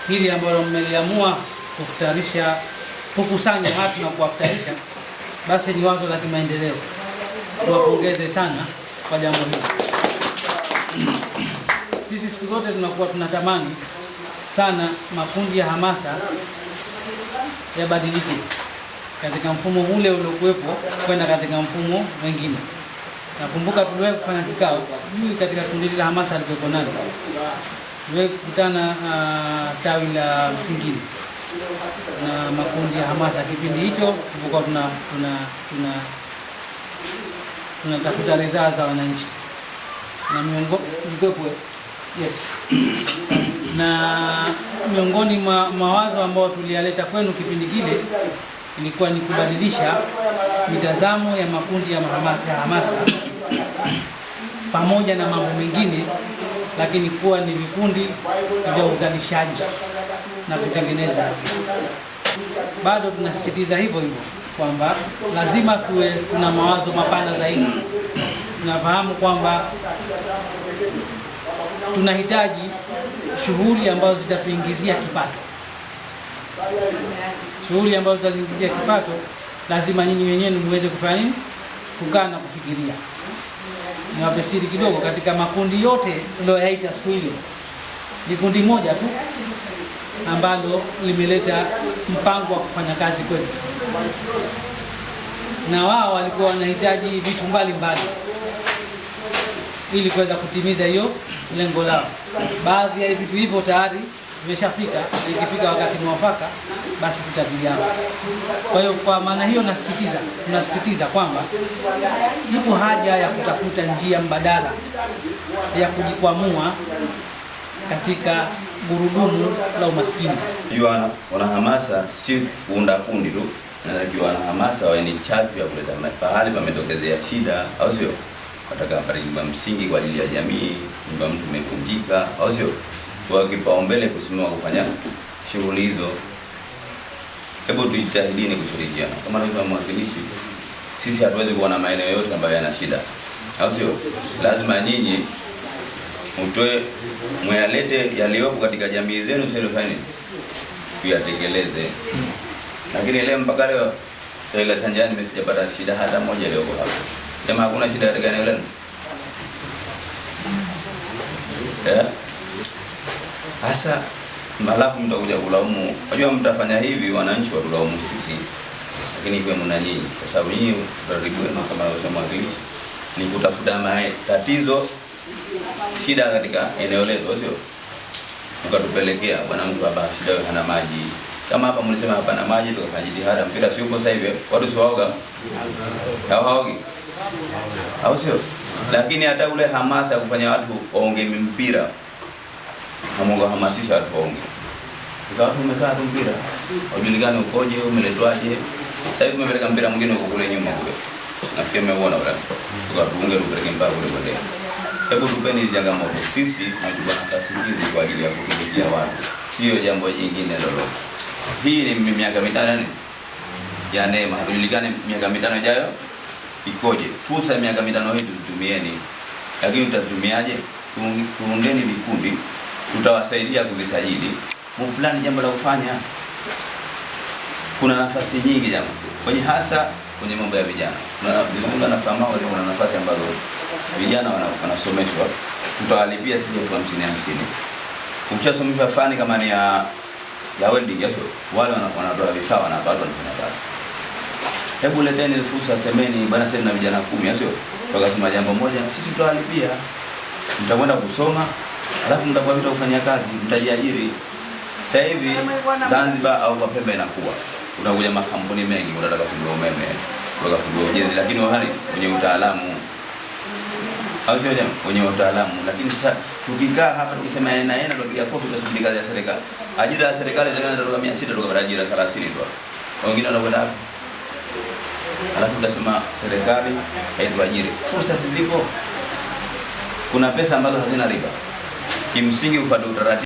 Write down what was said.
hili ambalo mmeliamua kufutarisha, kukusanya watu na kuwafutarisha, basi ni wazo la kimaendeleo. Tuwapongeze sana kwa jambo hili. Sisi siku zote tunakuwa tunatamani sana makundi ya hamasa yabadilike katika mfumo ule uliokuwepo kwenda katika mfumo mwingine. Nakumbuka tuliwahi kufanya kikao, sijui katika kundi la hamasa alikuwepo nani, tuliwahi kukutana tawi la Msingini na makundi ya hamasa. Kipindi hicho tulikuwa tunatafuta ridhaa za wananchi na miongoni mwa mawazo ambayo tuliyaleta kwenu kipindi kile ilikuwa ni kubadilisha mitazamo ya makundi ya hamasa pamoja na mambo mengine, lakini kuwa ni vikundi vya uzalishaji na kutengeneza ajira. Bado tunasisitiza hivyo kwamba lazima tuwe kuna mawazo mapana zaidi. Tunafahamu kwamba tunahitaji shughuli ambazo zitatuingizia kipato. Shughuli ambazo zitaziingizia kipato, lazima nyinyi wenyewe muweze kufanya nini? Kukaa na kufikiria. Niwape siri kidogo, katika makundi yote niliyoyaita siku ile, ni kundi moja tu ambalo limeleta mpango wa kufanya kazi kwetu, na wao walikuwa wanahitaji vitu mbalimbali ili kuweza kutimiza hiyo lengo lao. Baadhi ya vitu hivyo tayari vimeshafika, na ikifika wakati mwafaka basi tutavigawa. Kwa hiyo kwa maana hiyo tunasisitiza kwamba ipo haja ya kutafuta njia mbadala ya kujikwamua katika gurudumu la umaskini. Jua wanahamasa si kuunda kundi tu, na wanahamasa wawe ni chachu ya kuleta pahali pametokezea shida, au sio? Wataka pale nyumba msingi kwa ajili ya jamii, nyumba mtu umekunjika, au sio? Kwa kipaumbele kusimama kufanya shughuli hizo. Hebu tujitahidini kushirikiana. Kama ndio mwakilishi, sisi hatuwezi kuona maeneo yote ambayo yana shida, au sio? Lazima nyinyi mtoe mwalete yaliyopo katika jamii zenu, sio fanya tuyatekeleze. Lakini leo mpaka leo Taila Tanjani msijapata shida hata moja leo hapo. Kama hakuna shida katika eneo lenu. Hasa malafu mtakuja kulaumu. Unajua mtafanya hivi wananchi watulaumu sisi. Lakini kwa mna nyinyi, kwa sababu nyinyi karibu na kama mwakilishi ni kutafuta tatizo shida katika eneo letu, sio? Ukatupelekea bwana mtu hapa shida hana maji. Kama hapa mlisema hapa na maji, tukafanya jitihada, mpira sio upo sasa hivi. Watu sio waoga. Hawaogi. Au sio? Lakini hata ule hamasa ya kufanya watu waonge mpira, Mungu hamasisha watu waonge. Watu umekaa tu mpira, ujulikane ukoje, umeletwaje. Sasa hivi tumepeleka mpira mwingine huko kule nyuma kule. Nafikiri mmeona wala. Tukatunge tupeleke mpaka kule kule. Hebu tupeni hizo changamoto. Sisi tunachukua nafasi hizi kwa ajili ya kutumikia watu, sio jambo jingine lolote. Hii ni miaka mitano ya neema. Tujulikane miaka mitano ijayo ikoje. Fursa ya miaka mitano hii tutumieni. Lakini tutatumiaje? Tuungeni vikundi, tutawasaidia kuvisajili. Mplan jambo la kufanya. Kuna nafasi nyingi jamaa. Hasa kwenye mambo ya vijana. Tunazungumza na fahamu wale kuna nafasi ambazo vijana wanasomeshwa. Tutawalipia sisi 50-50. Ukishasomeshwa fani kama ni ya welding, yes, wale wanatoa vifaa wanapata kazi. Hebu leteni fursa, semeni bwana, sasa na vijana 10, sio? Tukasema jambo moja, sisi tutawalipia. Mtakwenda kusoma, alafu mtakwenda kufanya kazi, mtajiajiri. Sasa hivi Zanzibar au kwa Pemba inakuwa unakuja makampuni mengi, unataka kufungua umeme, unataka kufungua ujenzi, lakini wale wenye utaalamu, au sio jamaa, wenye utaalamu. Lakini sasa tukikaa hapa tukisema yeye tupiga kofi tunasubiri kazi ya serikali. Ajira ya serikali zinaanza kutoka 600 kutoka ajira 30 tu. Wengine wanakwenda hapo. Alafu tunasema serikali haituajiri. Fursa zipo. Kuna pesa ambazo hazina riba. Kimsingi ufuate utaratibu.